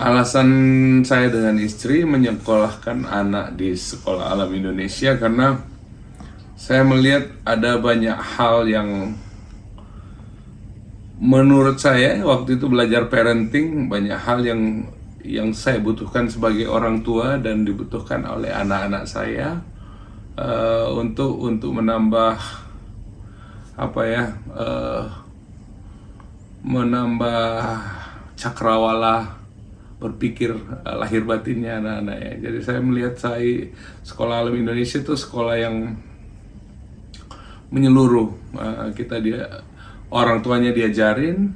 Alasan saya dengan istri menyekolahkan anak di Sekolah Alam Indonesia karena saya melihat ada banyak hal yang menurut saya waktu itu belajar parenting, banyak hal yang saya butuhkan sebagai orang tua dan dibutuhkan oleh anak-anak saya untuk menambah apa ya menambah cakrawala berpikir lahir batinnya anak-anak ya. Jadi saya melihat Sekolah Alam Indonesia itu sekolah yang menyeluruh. Kita orang tuanya diajarin,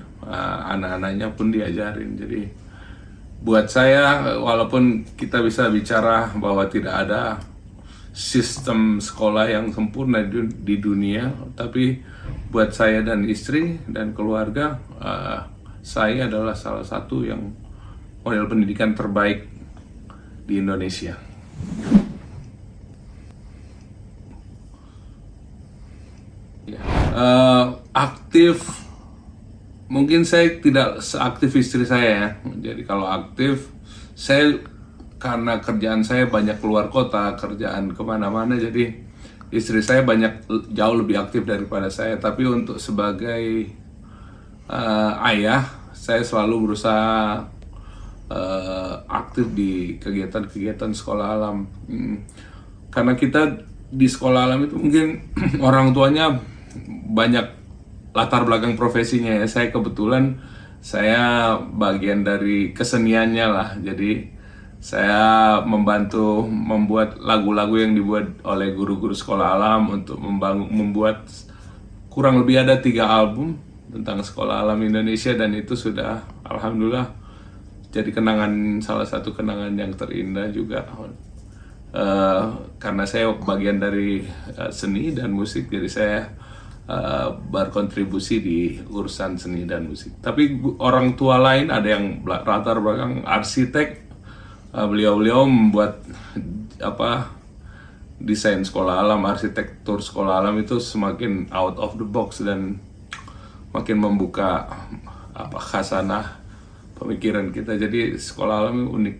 anak-anaknya pun diajarin. Jadi buat saya, walaupun kita bisa bicara bahwa tidak ada sistem sekolah yang sempurna di dunia, tapi buat saya dan istri dan keluarga, saya adalah salah satu yang model pendidikan terbaik di Indonesia. Ya. Aktif, mungkin saya tidak seaktif istri saya ya. Jadi kalau aktif, saya karena kerjaan saya banyak keluar kota, kerjaan kemana-mana, jadi istri saya jauh lebih aktif daripada saya. Tapi untuk sebagai ayah, saya selalu berusaha aktif di kegiatan-kegiatan sekolah alam. Karena kita di sekolah alam itu mungkin orang tuanya banyak latar belakang profesinya ya. Saya kebetulan bagian dari keseniannya lah. Jadi saya membantu membuat lagu-lagu yang dibuat oleh guru-guru sekolah alam untuk membuat kurang lebih ada 3 album tentang sekolah alam Indonesia, dan itu sudah alhamdulillah jadi salah satu kenangan yang terindah juga. Karena saya bagian dari seni dan musik, jadi saya berkontribusi di urusan seni dan musik. Tapi orang tua lain ada yang latar belakang arsitek, beliau membuat desain sekolah alam, arsitektur sekolah alam itu semakin out of the box dan makin membuka khasanah pemikiran kita. Jadi sekolah alam unik.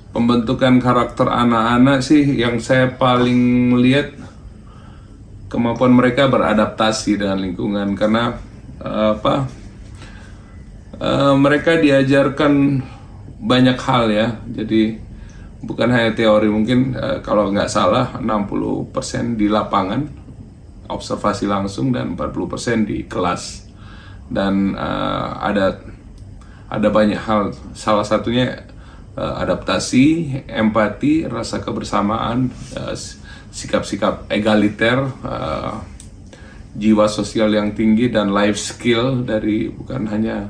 Pembentukan karakter anak-anak sih yang saya paling melihat kemampuan mereka beradaptasi dengan lingkungan, karena mereka diajarkan banyak hal ya. Jadi bukan hanya teori, mungkin kalau nggak salah 60% di lapangan observasi langsung dan 40% di kelas. Dan ada banyak hal, salah satunya adaptasi, empati, rasa kebersamaan, sikap-sikap egaliter, jiwa sosial yang tinggi, dan life skill dari bukan hanya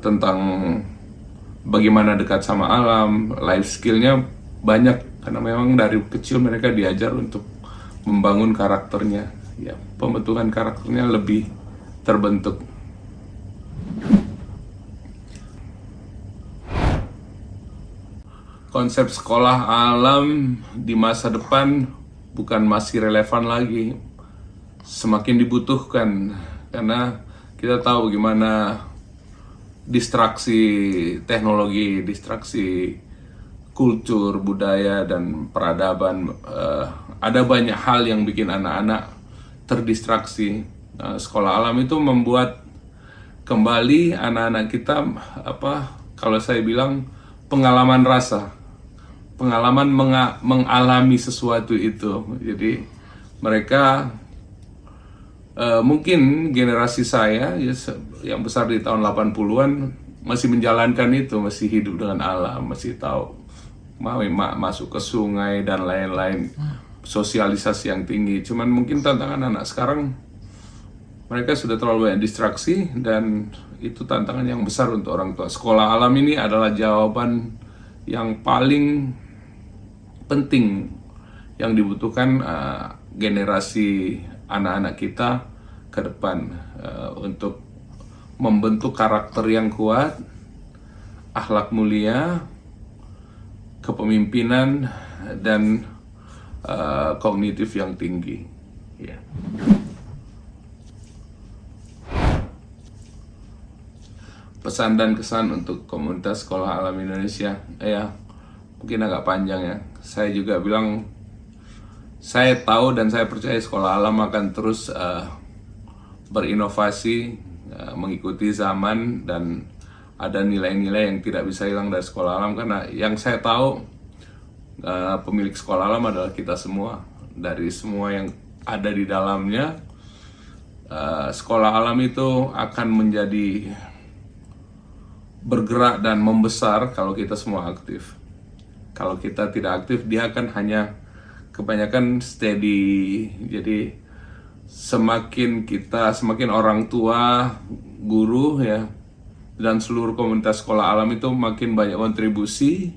tentang bagaimana dekat sama alam. Life skillnya banyak karena memang dari kecil mereka diajar untuk membangun karakternya ya. Pembentukan karakternya lebih terbentuk. Konsep sekolah alam di masa depan bukan masih relevan lagi, semakin dibutuhkan, karena kita tahu gimana distraksi teknologi, distraksi kultur, budaya, dan peradaban. Ada banyak hal yang bikin anak-anak terdistraksi. Sekolah alam itu membuat kembali anak-anak kita kalau saya bilang pengalaman rasa, pengalaman mengalami sesuatu itu. Jadi mereka mungkin generasi saya yang besar di tahun 80-an masih menjalankan itu, masih hidup dengan alam, masih tahu mau masuk ke sungai dan lain-lain, sosialisasi yang tinggi. Cuman mungkin tantangan anak sekarang, mereka sudah terlalu banyak distraksi, dan itu tantangan yang besar untuk orang tua. Sekolah alam ini adalah jawaban yang paling penting yang dibutuhkan generasi anak-anak kita ke depan, untuk membentuk karakter yang kuat, akhlak mulia, kepemimpinan, dan kognitif yang tinggi. Ya. Pesan dan kesan untuk komunitas sekolah alam Indonesia, ya mungkin agak panjang ya. Saya juga bilang, saya tahu dan saya percaya sekolah alam akan terus berinovasi, mengikuti zaman, dan ada nilai-nilai yang tidak bisa hilang dari sekolah alam. Karena yang saya tahu, pemilik sekolah alam adalah kita semua. Dari semua yang ada di dalamnya, sekolah alam itu akan menjadi bergerak dan membesar kalau kita semua aktif. Kalau kita tidak aktif, dia akan hanya kebanyakan steady. Jadi semakin orang tua, guru ya, dan seluruh komunitas sekolah alam itu makin banyak kontribusi,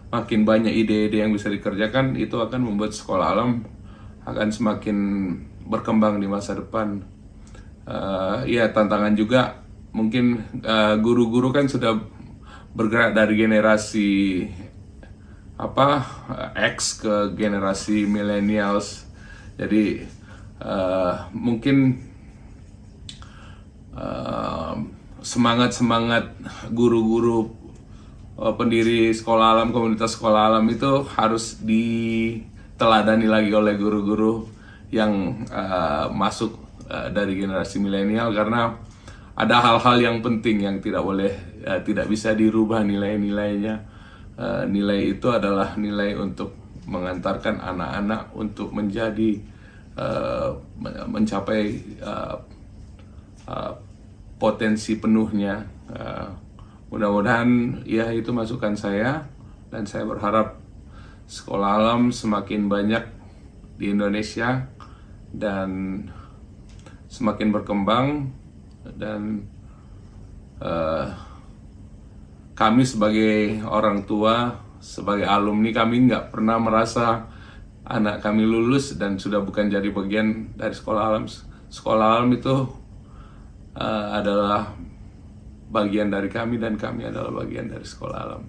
makin banyak ide-ide yang bisa dikerjakan, itu akan membuat sekolah alam akan semakin berkembang di masa depan. Ya, tantangan juga mungkin guru-guru kan sudah bergerak dari generasi X ke generasi millennials. Jadi mungkin semangat guru-guru pendiri sekolah alam, komunitas sekolah alam itu harus diteladani lagi oleh guru-guru yang masuk dari generasi milenial, karena ada hal-hal yang penting yang tidak bisa dirubah nilai-nilainya. Nilai itu adalah nilai untuk mengantarkan anak-anak untuk mencapai potensi penuhnya. Mudah-mudahan ya itu masukan saya, dan saya berharap sekolah alam semakin banyak di Indonesia dan semakin berkembang. Dan kami sebagai orang tua, sebagai alumni, kami nggak pernah merasa anak kami lulus dan sudah bukan jadi bagian dari sekolah alam. Sekolah alam itu adalah bagian dari kami, dan kami adalah bagian dari sekolah alam.